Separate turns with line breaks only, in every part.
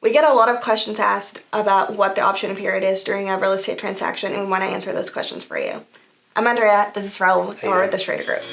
We get a lot of questions asked about what the option period is during a real estate transaction, and we want to answer those questions for you. I'm Andrea, this is Raul, and we're with the Schrader Group.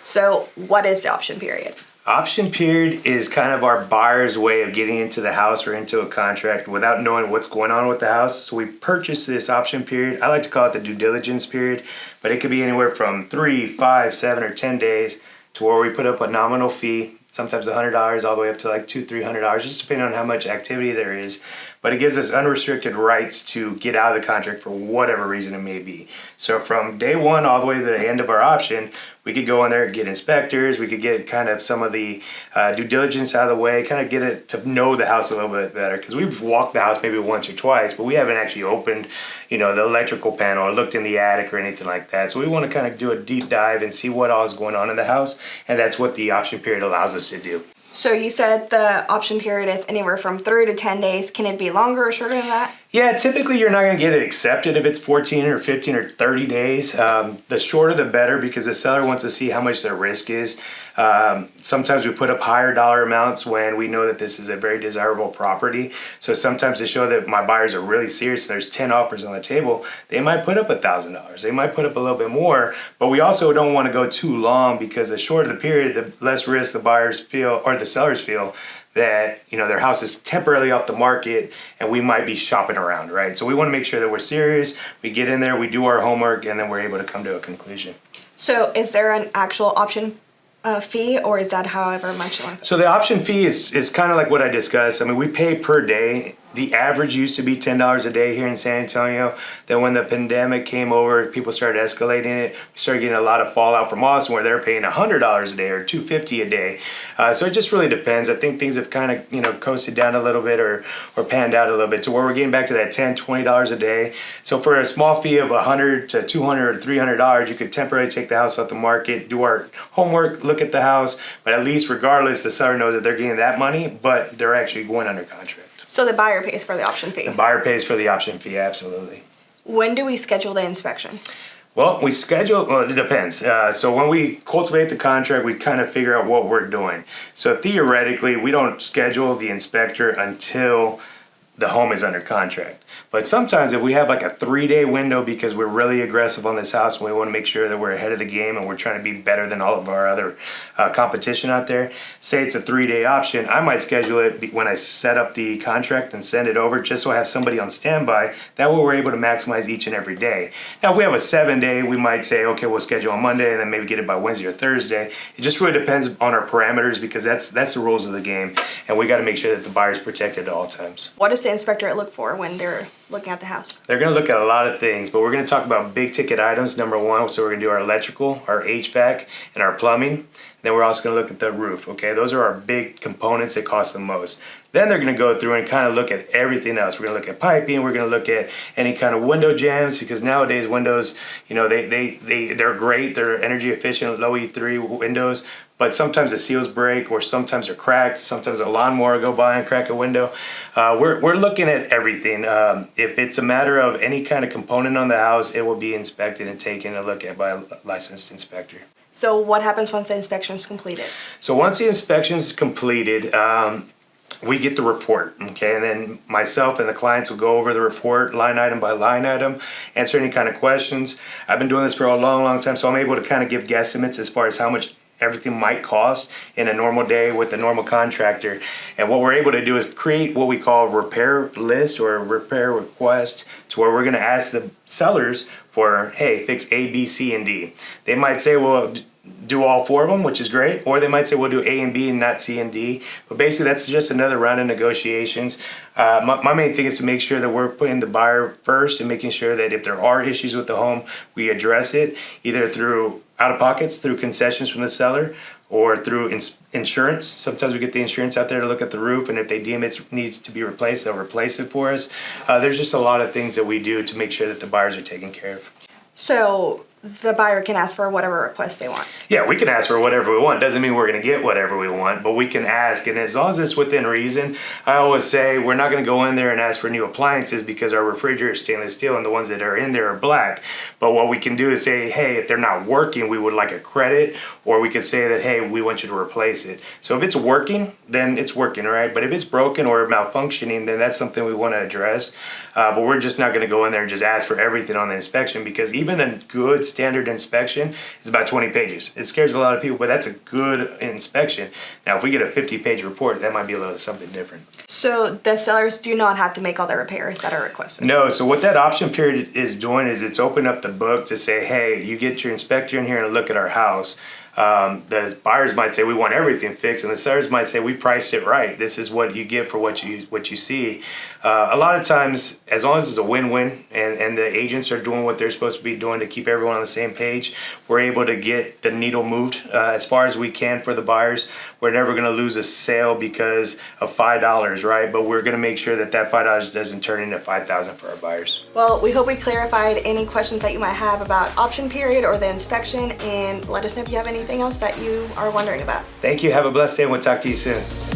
So what is the option period?
Option period is kind of our buyer's way of getting into the house or into a contract without knowing what's going on with the house. So we purchase this option period. I like to call it the due diligence period, but it could be anywhere from 3, 5, 7, or 10 days to where we put up a nominal fee, sometimes $100 all the way up to like $200, $300, just depending on how much activity there is. But it gives us unrestricted rights to get out of the contract for whatever reason it may be. So from day one all the way to the end of our option, we could go in there and get inspectors, we could get kind of some of the due diligence out of the way, kind of get it to know the house a little bit better. Because we've walked the house maybe once or twice, but we haven't actually opened, the electrical panel or looked in the attic or anything like that. So we want to kind of do a deep dive and see what all is going on in the house. And that's what the option period allows us to do.
So you said the option period is anywhere from 3 to 10 days. Can it be longer or shorter than that?
Yeah, typically you're not going to get it accepted if it's 14 or 15 or 30 days. The shorter the better, because the seller wants to see how much their risk is. Sometimes we put up higher dollar amounts when we know that this is a very desirable property. So sometimes to show that my buyers are really serious, there's 10 offers on the table, they might put up $1,000. They might put up a little bit more, but we also don't want to go too long, because the shorter the period, the less risk the buyers feel or the sellers feel that their house is temporarily off the market and we might be shopping around, right? So we want to make sure that we're serious, we get in there, we do our homework, and then we're able to come to a conclusion.
So is there an actual option fee, or is that however much you want to pay?
So the option fee is kind of like what I discussed. I mean, we pay per day. The average used to be $10 a day here in San Antonio. Then when the pandemic came over, people started escalating it. We started getting a lot of fallout from Austin where they're paying $100 a day or $250 a day. So it just really depends. I think things have kind of coasted down a little bit or panned out a little bit to where we're getting back to that $10, $20 a day. So for a small fee of $100 to $200 or $300, you could temporarily take the house off the market, do our homework, look at the house, but at least regardless, the seller knows that they're getting that money, but they're actually going under contract.
So the buyer pays for the option fee?
The buyer pays for the option fee, absolutely.
When do we schedule the inspection?
Well, it depends. So when we cultivate the contract, we kind of figure out what we're doing. So theoretically, we don't schedule the inspector until the home is under contract. But sometimes if we have like a 3-day window because we're really aggressive on this house and we want to make sure that we're ahead of the game and we're trying to be better than all of our other competition out there, say it's a 3-day option, I might schedule it when I set up the contract and send it over just so I have somebody on standby. That way we're able to maximize each and every day. Now if we have a 7-day, we might say, okay, we'll schedule on Monday and then maybe get it by Wednesday or Thursday. It just really depends on our parameters, because that's the rules of the game, and we got to make sure that the buyer's protected at all times.
What does the inspector look for when they're looking at the house?
They're going to look at a lot of things, but we're going to talk about big ticket items, number one. So we're going to do our electrical, our HVAC, and our plumbing. Then we're also going to look at the roof, okay? Those are our big components that cost the most. Then they're going to go through and kind of look at everything else. We're going to look at piping. We're going to look at any kind of window jams, because nowadays windows, they're great. They're energy efficient, low E3 windows. But sometimes the seals break, or sometimes they're cracked. Sometimes a lawnmower will go by and crack a window. We're looking at everything. If it's a matter of any kind of component on the house, it will be inspected and taken a look at by a licensed inspector.
So what happens once the inspection is completed?
So once the inspection is completed, we get the report, okay? And then myself and the clients will go over the report line item by line item, answer any kind of questions. I've been doing this for a long, long time, so I'm able to kind of give guesstimates as far as how much everything might cost in a normal day with a normal contractor. And what we're able to do is create what we call a repair list or a repair request, to where we're going to ask the sellers for, hey, fix A, B, C, and D. They might say, well, do all 4 of them, which is great, or they might say we'll do A and B and not C and D. But basically that's just another round of negotiations. My main thing is to make sure that we're putting the buyer first and making sure that if there are issues with the home, we address it either through out-of-pockets, through concessions from the seller, or through insurance. Sometimes we get the insurance out there to look at the roof, and if they deem it needs to be replaced, they'll replace it for us. There's just a lot of things that we do to make sure that the buyers are taken care of.
So the buyer can ask for whatever request they want.
Yeah, we can ask for whatever we want. Doesn't mean we're going to get whatever we want, but we can ask. And as long as it's within reason, I always say we're not going to go in there and ask for new appliances because our refrigerator is stainless steel and the ones that are in there are black. But what we can do is say, hey, if they're not working, we would like a credit, or we could say that, hey, we want you to replace it. So if it's working, then it's working, right? But if it's broken or malfunctioning, then that's something we want to address. But we're just not going to go in there and just ask for everything on the inspection, because even a good standard inspection is about 20 pages. It scares a lot of people, but that's a good inspection. Now, if we get a 50-page report, that might be a little something different.
So the sellers do not have to make all the repairs that are requested?
No, so what that option period is doing is it's opening up the book to say, hey, you get your inspector in here and look at our house. The buyers might say we want everything fixed, and the sellers might say we priced it right. This is what you get for what you see. A lot of times, as long as it's a win-win and the agents are doing what they're supposed to be doing to keep everyone on the same page, we're able to get the needle moved as far as we can for the buyers. We're never going to lose a sale because of $5, right? But we're going to make sure that that $5 doesn't turn into $5,000 for our buyers.
Well, we hope we clarified any questions that you might have about option period or the inspection, and let us know if you have anything else that you are wondering about.
Thank you. Have a blessed day, and we'll talk to you soon.